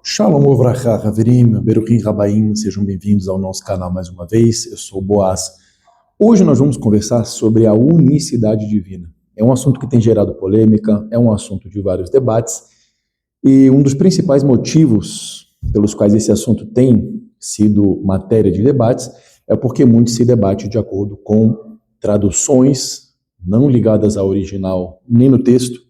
Shalom Ovrachá, Haverim, Beruchim Rabaim, sejam bem-vindos ao nosso canal mais uma vez. Eu sou o Boaz. Hoje nós vamos conversar sobre a unicidade divina. É um assunto que tem gerado polêmica, é um assunto de vários debates, e um dos principais motivos pelos quais esse assunto tem sido matéria de debates é porque muito se debate de acordo com traduções não ligadas ao original, nem no texto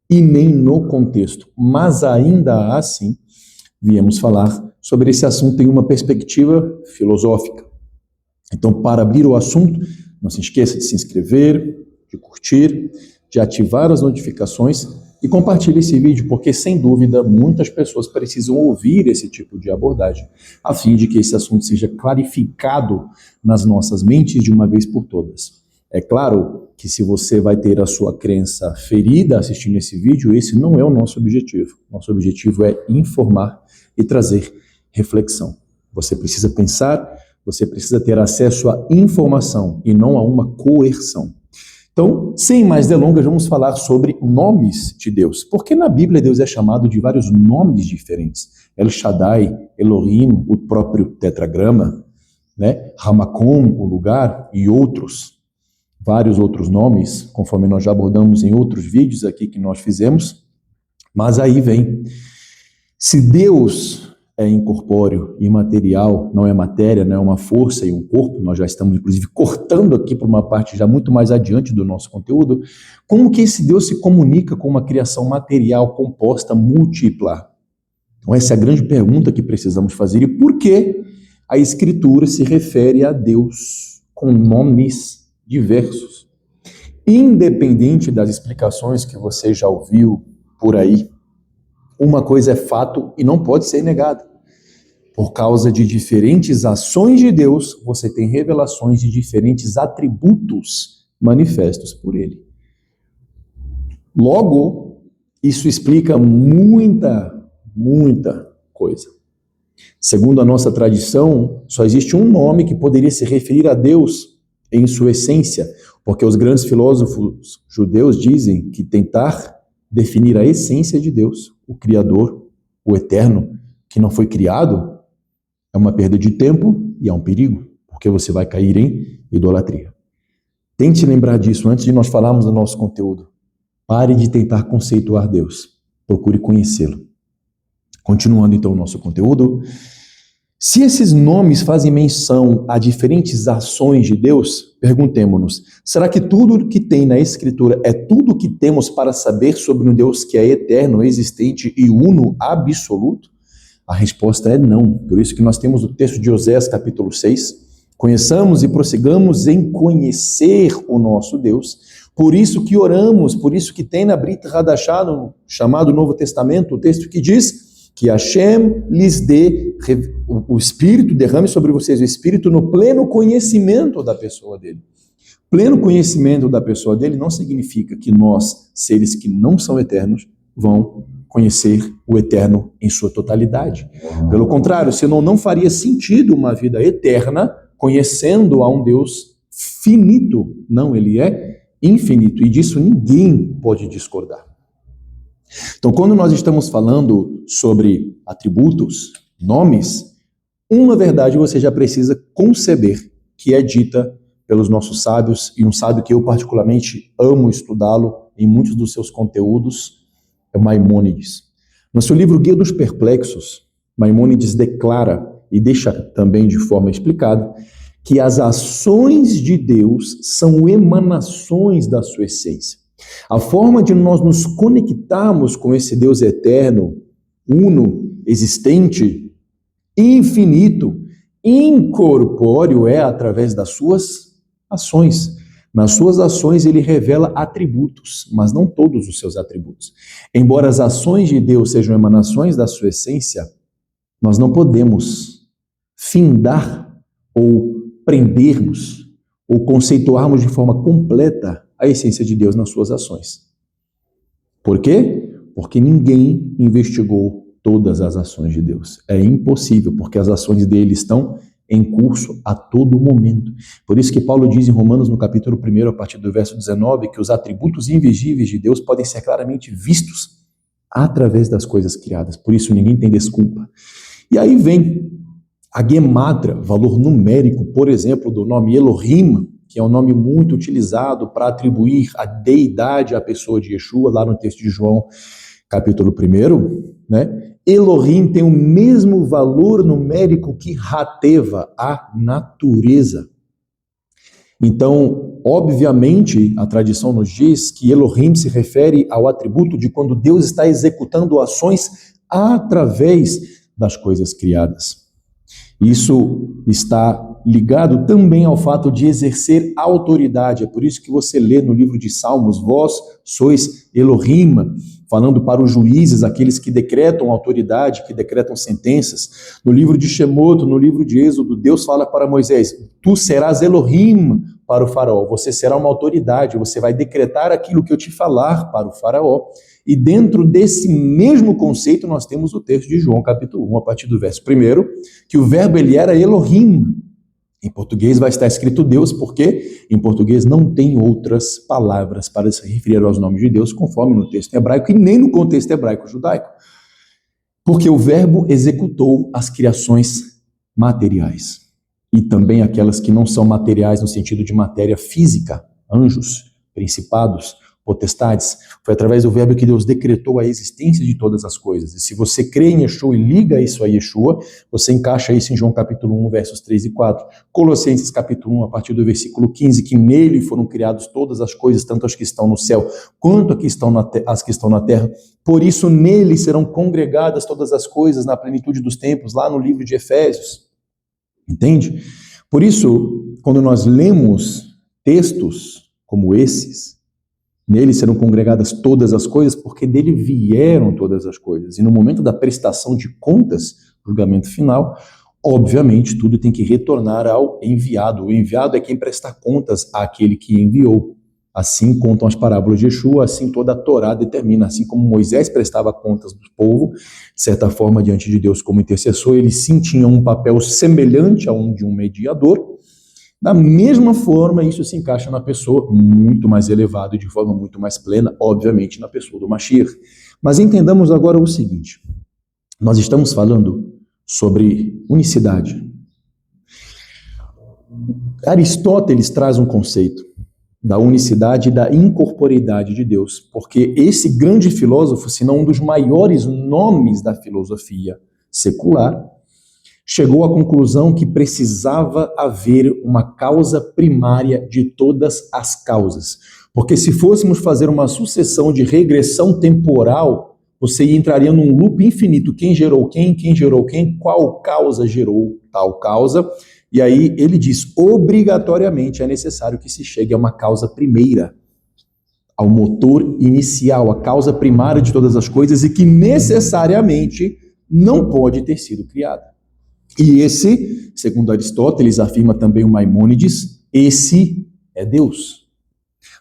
e nem no contexto. Mas ainda assim, viemos falar sobre esse assunto em uma perspectiva filosófica. Então, para abrir o assunto, não se esqueça de se inscrever, de curtir, de ativar as notificações e compartilhe esse vídeo, porque, sem dúvida, muitas pessoas precisam ouvir esse tipo de abordagem, a fim de que esse assunto seja clarificado nas nossas mentes de uma vez por todas. É claro que se você vai ter a sua crença ferida assistindo esse vídeo, esse não é o nosso objetivo. Nosso objetivo é informar e trazer reflexão. Você precisa pensar, você precisa ter acesso à informação e não a uma coerção. Então, sem mais delongas, vamos falar sobre nomes de Deus. Porque na Bíblia Deus é chamado de vários nomes diferentes. El Shaddai, Elohim, o próprio tetragrama, né? Hamakom, o lugar, e outros. Vários outros nomes, conforme nós já abordamos em outros vídeos aqui que nós fizemos. Mas aí vem, se Deus é incorpóreo, imaterial, não é matéria, não é uma força e um corpo, nós já estamos inclusive cortando aqui para uma parte já muito mais adiante do nosso conteúdo, como que esse Deus se comunica com uma criação material composta, múltipla? Então essa é a grande pergunta que precisamos fazer. E por que a Escritura se refere a Deus com nomes diversos? Independente das explicações que você já ouviu por aí, uma coisa é fato e não pode ser negada. Por causa de diferentes ações de Deus, você tem revelações de diferentes atributos manifestos por Ele. Logo, isso explica muita coisa. Segundo a nossa tradição, só existe um nome que poderia se referir a Deus em sua essência, porque os grandes filósofos judeus dizem que tentar definir a essência de Deus, o Criador, o Eterno, que não foi criado, é uma perda de tempo e é um perigo, porque você vai cair em idolatria. Tente lembrar disso antes de nós falarmos do nosso conteúdo. Pare de tentar conceituar Deus. Procure conhecê-lo. Continuando então o nosso conteúdo. Se esses nomes fazem menção a diferentes ações de Deus, perguntemo-nos, será que tudo que tem na Escritura é tudo o que temos para saber sobre um Deus que é eterno, existente e uno absoluto? A resposta é não. Por isso que nós temos o texto de Oséias, capítulo 6. Conheçamos e prossigamos em conhecer o nosso Deus. Por isso que oramos, por isso que tem na Brit Hadashah, no chamado Novo Testamento, o texto que diz que Hashem lhes dê, o Espírito derrame sobre vocês, o Espírito no pleno conhecimento da pessoa dele. Pleno conhecimento da pessoa dele não significa que nós, seres que não são eternos, vão conhecer o eterno em sua totalidade. Pelo contrário, senão não faria sentido uma vida eterna conhecendo a um Deus finito. Não, ele é infinito e disso ninguém pode discordar. Então, quando nós estamos falando sobre atributos, nomes, uma verdade você já precisa conceber, que é dita pelos nossos sábios, e um sábio que eu particularmente amo estudá-lo em muitos dos seus conteúdos, é Maimônides. No seu livro Guia dos Perplexos, Maimônides declara, e deixa também de forma explicada, que as ações de Deus são emanações da sua essência. A forma de nós nos conectarmos com esse Deus eterno, uno, existente, infinito, incorpóreo é através das suas ações. Nas suas ações ele revela atributos, mas não todos os seus atributos. Embora as ações de Deus sejam emanações da sua essência, nós não podemos findar ou prendermos ou conceituarmos de forma completa a essência de Deus nas suas ações. Por quê? Porque ninguém investigou todas as ações de Deus. É impossível, porque as ações dele estão em curso a todo momento. Por isso que Paulo diz em Romanos, no capítulo 1, a partir do verso 19, que os atributos invisíveis de Deus podem ser claramente vistos através das coisas criadas. Por isso ninguém tem desculpa. E aí vem a gemátria, valor numérico, por exemplo, do nome Elohim, que é um nome muito utilizado para atribuir a deidade à pessoa de Yeshua, lá no texto de João, capítulo 1, né? Elohim tem o mesmo valor numérico que Hateva, a natureza. Então, obviamente, a tradição nos diz que Elohim se refere ao atributo de quando Deus está executando ações através das coisas criadas. Isso está ligado também ao fato de exercer autoridade. É por isso que você lê no livro de Salmos, vós sois Elohim, falando para os juízes, aqueles que decretam autoridade, que decretam sentenças. No livro de Shemot, no livro de Êxodo, Deus fala para Moisés, tu serás Elohim para o faraó, você será uma autoridade, você vai decretar aquilo que eu te falar para o faraó. E dentro desse mesmo conceito nós temos o texto de João, capítulo 1, a partir do verso 1, que o verbo ele era Elohim. Em português vai estar escrito Deus, porque em português não tem outras palavras para se referir aos nomes de Deus, conforme no texto hebraico, e nem no contexto hebraico-judaico. Porque o verbo executou as criações materiais, e também aquelas que não são materiais no sentido de matéria física, anjos, principados, potestades. Foi através do verbo que Deus decretou a existência de todas as coisas. E se você crê em Yeshua e liga isso a Yeshua, você encaixa isso em João capítulo 1, versos 3 e 4. Colossenses capítulo 1, a partir do versículo 15, que nele foram criadas todas as coisas, tanto as que estão no céu, quanto as que estão na terra. Por isso nele serão congregadas todas as coisas na plenitude dos tempos, lá no livro de Efésios. Entende? Por isso, quando nós lemos textos como esses, nele serão congregadas todas as coisas, porque dele vieram todas as coisas. E no momento da prestação de contas, julgamento final, obviamente tudo tem que retornar ao enviado. O enviado é quem presta contas àquele que enviou. Assim contam as parábolas de Yeshua, assim toda a Torá determina. Assim como Moisés prestava contas do povo, de certa forma, diante de Deus como intercessor, ele sim tinha um papel semelhante a um de um mediador. Da mesma forma, isso se encaixa na pessoa muito mais elevada e de forma muito mais plena, obviamente, na pessoa do Mashiach. Mas entendamos agora o seguinte, nós estamos falando sobre unicidade. Aristóteles traz um conceito da unicidade e da incorporeidade de Deus, porque esse grande filósofo, se não um dos maiores nomes da filosofia secular, chegou à conclusão que precisava haver uma causa primária de todas as causas. Porque se fôssemos fazer uma sucessão de regressão temporal, você entraria num loop infinito. Quem gerou quem, qual causa gerou tal causa. E aí ele diz, obrigatoriamente é necessário que se chegue a uma causa primeira, ao motor inicial, a causa primária de todas as coisas e que necessariamente não pode ter sido criada. E esse, segundo Aristóteles, afirma também o Maimônides, esse é Deus.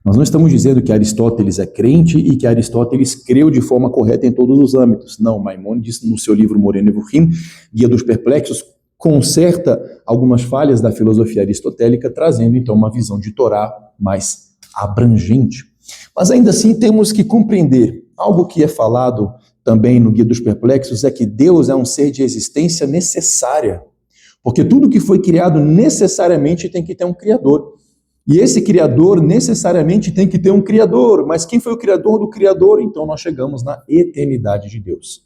Nós não estamos dizendo que Aristóteles é crente e que Aristóteles creu de forma correta em todos os âmbitos. Não, Maimônides, no seu livro Moreh Nevuchim, Guia dos Perplexos, conserta algumas falhas da filosofia aristotélica, trazendo então uma visão de Torá mais abrangente. Mas ainda assim temos que compreender algo que é falado também no Guia dos Perplexos, é que Deus é um ser de existência necessária, porque tudo que foi criado necessariamente tem que ter um criador, e esse criador necessariamente tem que ter um criador, mas quem foi o criador do criador? Então nós chegamos na eternidade de Deus.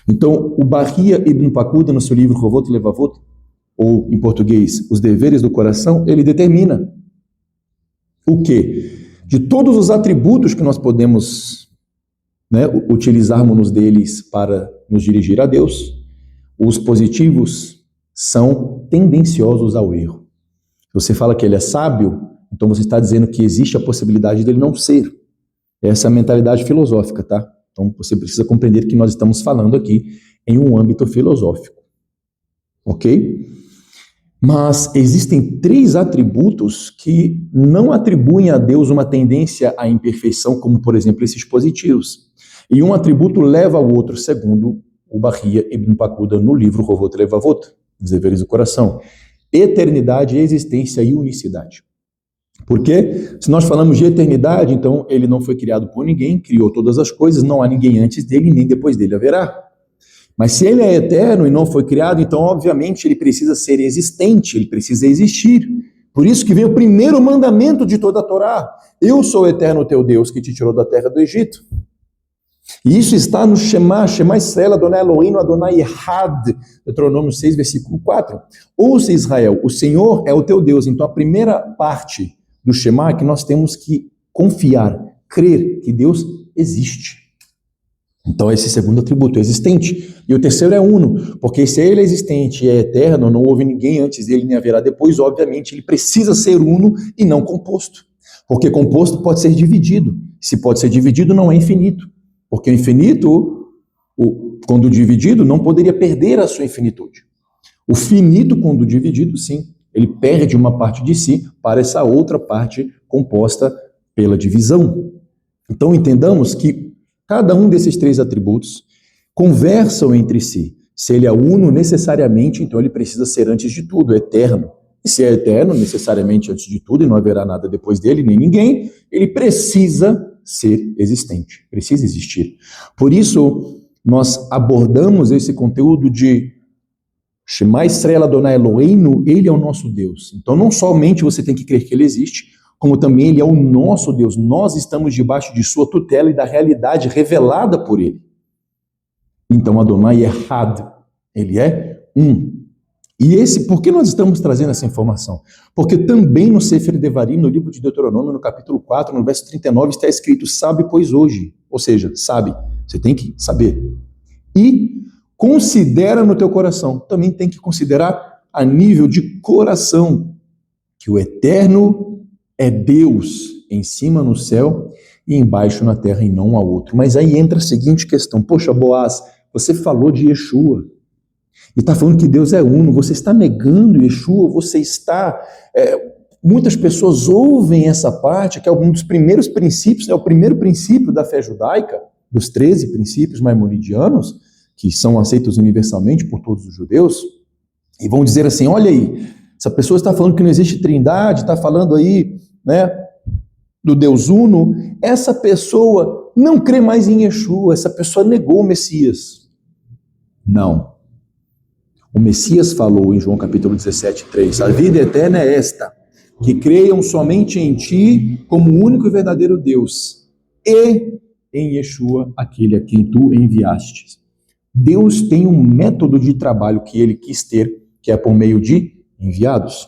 Então o Bahia Ibn Pakuda, no seu livro Hovot Levavot, ou em português, Os Deveres do Coração, ele determina o quê? De todos os atributos que nós podemos utilizarmos deles para nos dirigir a Deus, os positivos são tendenciosos ao erro. Você fala que ele é sábio, então você está dizendo que existe a possibilidade dele não ser. Essa é a mentalidade filosófica, tá? Então você precisa compreender que nós estamos falando aqui em um âmbito filosófico. Ok? Mas existem 3 atributos que não atribuem a Deus uma tendência à imperfeição, como por exemplo esses positivos. E um atributo leva ao outro, segundo o Bahia Ibn Pakuda no livro Hovot Levavot, Os Deveres do Coração. Eternidade, existência e unicidade. Porque se nós falamos de eternidade, então ele não foi criado por ninguém, criou todas as coisas, não há ninguém antes dele, nem depois dele haverá. Mas se ele é eterno e não foi criado, então obviamente ele precisa ser existente, ele precisa existir. Por isso que vem o primeiro mandamento de toda a Torá: eu sou o eterno teu Deus que te tirou da terra do Egito. E isso está no Shema Israel, Adonai Eloheinu, Adonai Echad, Deuteronômio 6, versículo 4. Ouça, Israel, o Senhor é o teu Deus. Então a primeira parte do Shema é que nós temos que confiar, crer que Deus existe. Então esse segundo atributo é existente. E o terceiro é uno, porque se ele é existente e é eterno, não houve ninguém antes dele nem haverá depois, obviamente ele precisa ser uno e não composto. Porque composto pode ser dividido. Se pode ser dividido, não é infinito. Porque o infinito, quando dividido, não poderia perder a sua infinitude. O finito, quando dividido, sim, ele perde uma parte de si para essa outra parte composta pela divisão. Então entendamos que cada um desses três atributos conversam entre si. Se ele é uno, necessariamente, então ele precisa ser antes de tudo, eterno. E se é eterno, necessariamente antes de tudo, e não haverá nada depois dele, nem ninguém, ele precisa ser existente, precisa existir. Por isso, nós abordamos esse conteúdo de Shema Israel Adonai Eloheinu, ele é o nosso Deus. Então não somente você tem que crer que ele existe, como também ele é o nosso Deus. Nós estamos debaixo de sua tutela e da realidade revelada por ele. Então Adonai é Had, ele é um. E por que nós estamos trazendo essa informação? Porque também no Sefer Devarim, no livro de Deuteronômio, no capítulo 4, no verso 39, está escrito: sabe, pois hoje. Ou seja, sabe, você tem que saber. E considera no teu coração, também tem que considerar a nível de coração, que o eterno é Deus, em cima no céu e embaixo na terra, e não há outro. Mas aí entra a seguinte questão: poxa, Boaz, você falou de Yeshua, e está falando que Deus é uno, você está negando Yeshua, você está... muitas pessoas ouvem essa parte, que é um dos primeiros princípios, é o primeiro princípio da fé judaica, dos 13 princípios maimonidianos, que são aceitos universalmente por todos os judeus, e vão dizer assim: olha aí, essa pessoa está falando que não existe trindade, está falando aí, né, do Deus uno, essa pessoa não crê mais em Yeshua, essa pessoa negou o Messias. Não. O Messias falou em João capítulo 17, 3, a vida eterna é esta, que creiam somente em ti como o único e verdadeiro Deus, e em Yeshua, aquele a quem tu enviastes. Deus tem um método de trabalho que ele quis ter, que é por meio de enviados.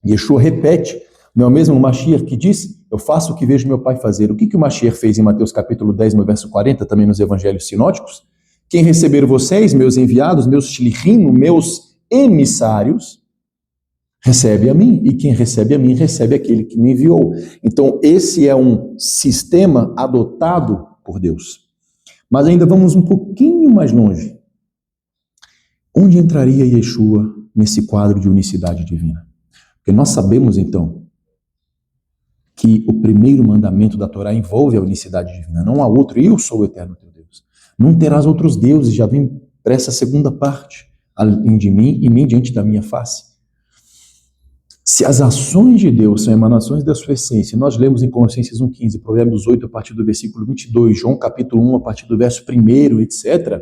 Yeshua repete, não é o mesmo Mashiach que diz: eu faço o que vejo meu pai fazer. O que o Mashiach fez em Mateus capítulo 10, no verso 40, também nos evangelhos sinóticos? Quem receber vocês, meus enviados, meus shlichim, meus emissários, recebe a mim, e quem recebe a mim, recebe aquele que me enviou. Então esse é um sistema adotado por Deus. Mas ainda vamos um pouquinho mais longe. Onde entraria Yeshua nesse quadro de unicidade divina? Porque nós sabemos, então, que o primeiro mandamento da Torá envolve a unicidade divina. Não há outro. Eu sou o eterno teu Deus. Não terás outros deuses. Já vem para essa segunda parte. Além de mim e mim diante da minha face. Se as ações de Deus são emanações da sua essência, nós lemos em Colossenses 1,15, Provérbios 8, a partir do versículo 22, João capítulo 1, a partir do verso 1, etc.,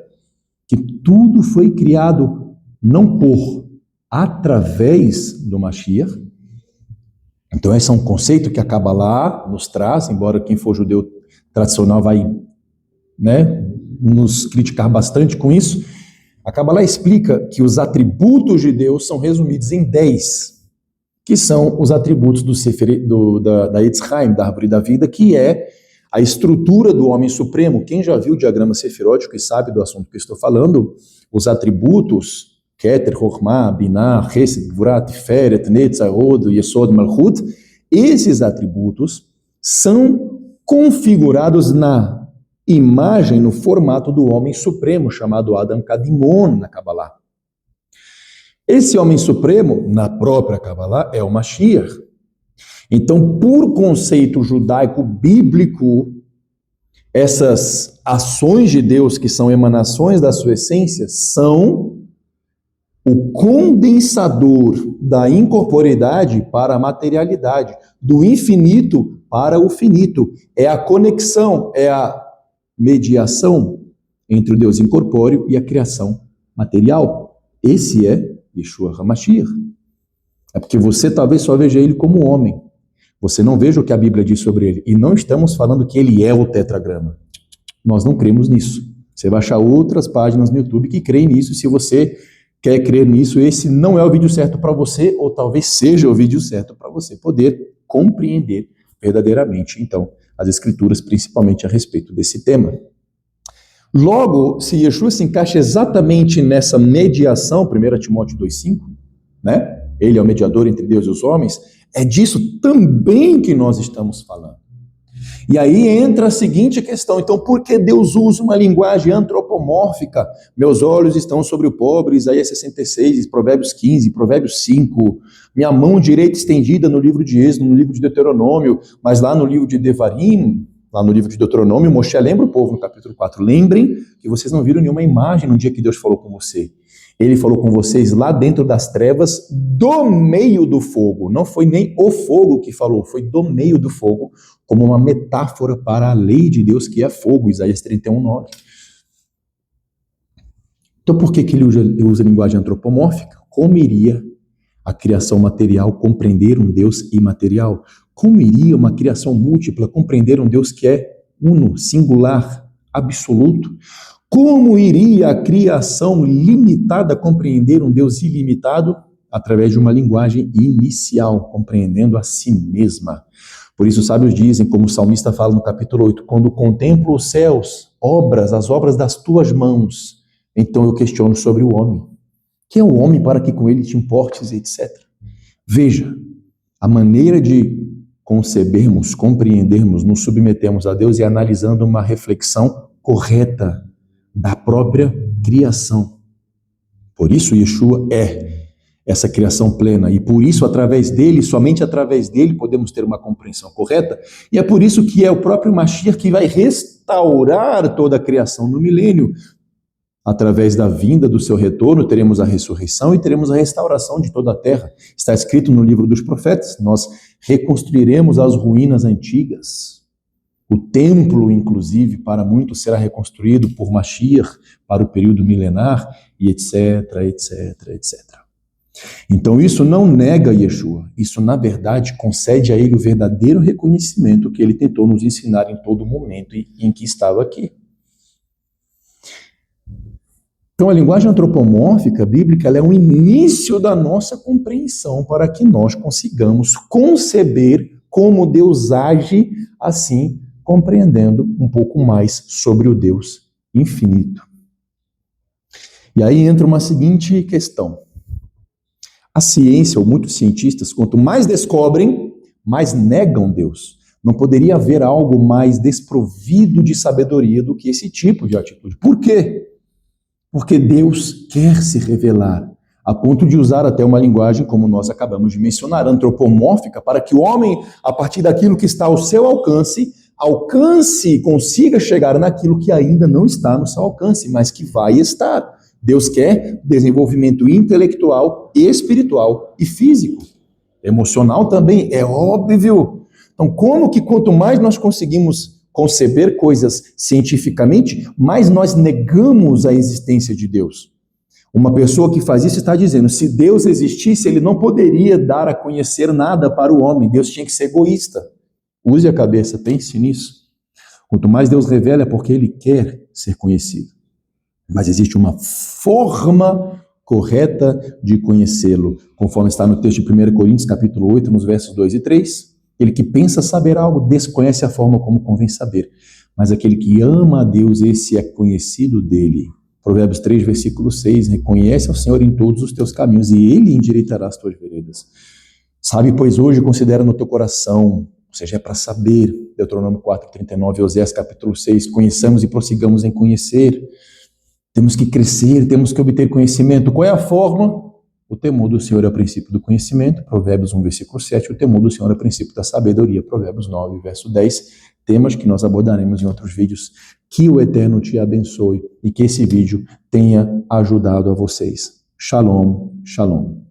que tudo foi criado não através do Mashiach. Então esse é um conceito que a Kabbalah nos traz, embora quem for judeu tradicional vai, né, nos criticar bastante com isso. A Kabbalah explica que os atributos de Deus são resumidos em 10, que são os atributos da Etz Chaim, da árvore da vida, que é a estrutura do homem supremo. Quem já viu o diagrama sefirótico e sabe do assunto que eu estou falando, os atributos, Keter, Chokhmah, Binah, Chesed, Gvurah, Tiferet, Netzah, Hod, Yesod, Malchut, esses atributos são configurados na imagem, no formato do homem supremo, chamado Adam Kadimon, na Kabbalah. Esse homem supremo, na própria Kabbalah, é o Mashiach. Então, por conceito judaico bíblico, essas ações de Deus, que são emanações da sua essência, são o condensador da incorporeidade para a materialidade, do infinito para o finito. É a conexão, é a mediação entre o Deus incorpóreo e a criação material. Esse é Yeshua HaMashiach. É porque você talvez só veja ele como homem. Você não veja o que a Bíblia diz sobre ele. E não estamos falando que ele é o tetragrama. Nós não cremos nisso. Você vai achar outras páginas no YouTube que creem nisso. Se você quer crer nisso, esse não é o vídeo certo para você, ou talvez seja o vídeo certo para você poder compreender verdadeiramente, então, as Escrituras, principalmente a respeito desse tema. Logo, se Yeshua se encaixa exatamente nessa mediação, 1 Timóteo 2,5, né? Ele é o mediador entre Deus e os homens, é disso também que nós estamos falando. E aí entra a seguinte questão, então por que Deus usa uma linguagem antropomórfica? Meus olhos estão sobre o pobre, Isaías 66, Provérbios 15, Provérbios 5, minha mão direita estendida no livro de Êxodo, no livro de Deuteronômio, mas lá no livro de Devarim, lá no livro de Deuteronômio, Moshe lembra o povo no capítulo 4, lembrem que vocês não viram nenhuma imagem no dia que Deus falou com você. Ele falou com vocês lá dentro das trevas, do meio do fogo. Não foi nem o fogo que falou, foi do meio do fogo, como uma metáfora para a lei de Deus, que é fogo, Isaías 31:9. Então por que ele usa a linguagem antropomórfica? Como iria a criação material compreender um Deus imaterial? Como iria uma criação múltipla compreender um Deus que é uno, singular, absoluto? Como iria a criação limitada compreender um Deus ilimitado? Através de uma linguagem inicial, compreendendo a si mesma. Por isso, os sábios dizem, como o salmista fala no capítulo 8, quando contemplo os céus, as obras das tuas mãos, então eu questiono sobre o homem. Quem é o homem para que com ele te importes, etc. Veja, a maneira de concebermos, compreendermos, nos submetermos a Deus é analisando uma reflexão correta da própria criação. Por isso Yeshua é essa criação plena, e por isso através dele, somente através dele podemos ter uma compreensão correta, e é por isso que é o próprio Mashiach que vai restaurar toda a criação no milênio. Através da vinda do seu retorno, teremos a ressurreição e teremos a restauração de toda a terra. Está escrito no livro dos profetas, nós reconstruiremos as ruínas antigas. O templo, inclusive, para muitos será reconstruído por Mashiach para o período milenar, e etc, etc, etc. Então isso não nega Yeshua, isso na verdade concede a ele o verdadeiro reconhecimento que ele tentou nos ensinar em todo momento em que estava aqui. Então a linguagem antropomórfica bíblica ela é um início da nossa compreensão para que nós consigamos conceber como Deus age assim, compreendendo um pouco mais sobre o Deus infinito. E aí entra uma seguinte questão. A ciência, ou muitos cientistas, quanto mais descobrem, mais negam Deus. Não poderia haver algo mais desprovido de sabedoria do que esse tipo de atitude. Por quê? Porque Deus quer se revelar, a ponto de usar até uma linguagem, como nós acabamos de mencionar, antropomórfica, para que o homem, a partir daquilo que está ao seu alcance, consiga chegar naquilo que ainda não está no seu alcance, mas que vai estar. Deus quer desenvolvimento intelectual, espiritual e físico. Emocional também, é óbvio. Então, como que quanto mais nós conseguimos conceber coisas cientificamente, mais nós negamos a existência de Deus. Uma pessoa que faz isso está dizendo, se Deus existisse, ele não poderia dar a conhecer nada para o homem. Deus tinha que ser egoísta. Use a cabeça, pense nisso. Quanto mais Deus revela é porque ele quer ser conhecido. Mas existe uma forma correta de conhecê-lo, conforme está no texto de 1 Coríntios, capítulo 8, nos versos 2 e 3. Ele que pensa saber algo, desconhece a forma como convém saber. Mas aquele que ama a Deus, esse é conhecido dele. Provérbios 3, versículo 6, reconhece ao Senhor em todos os teus caminhos, e ele endireitará as tuas veredas. Sabe, pois hoje considera no teu coração, ou seja, é para saber, Deuteronômio 4, 39, Oséias capítulo 6, conheçamos e prossigamos em conhecer. Temos que crescer, temos que obter conhecimento. Qual é a forma? O temor do Senhor é o princípio do conhecimento, Provérbios 1, versículo 7. O temor do Senhor é o princípio da sabedoria, Provérbios 9, verso 10. Temas que nós abordaremos em outros vídeos. Que o Eterno te abençoe e que esse vídeo tenha ajudado a vocês. Shalom, shalom.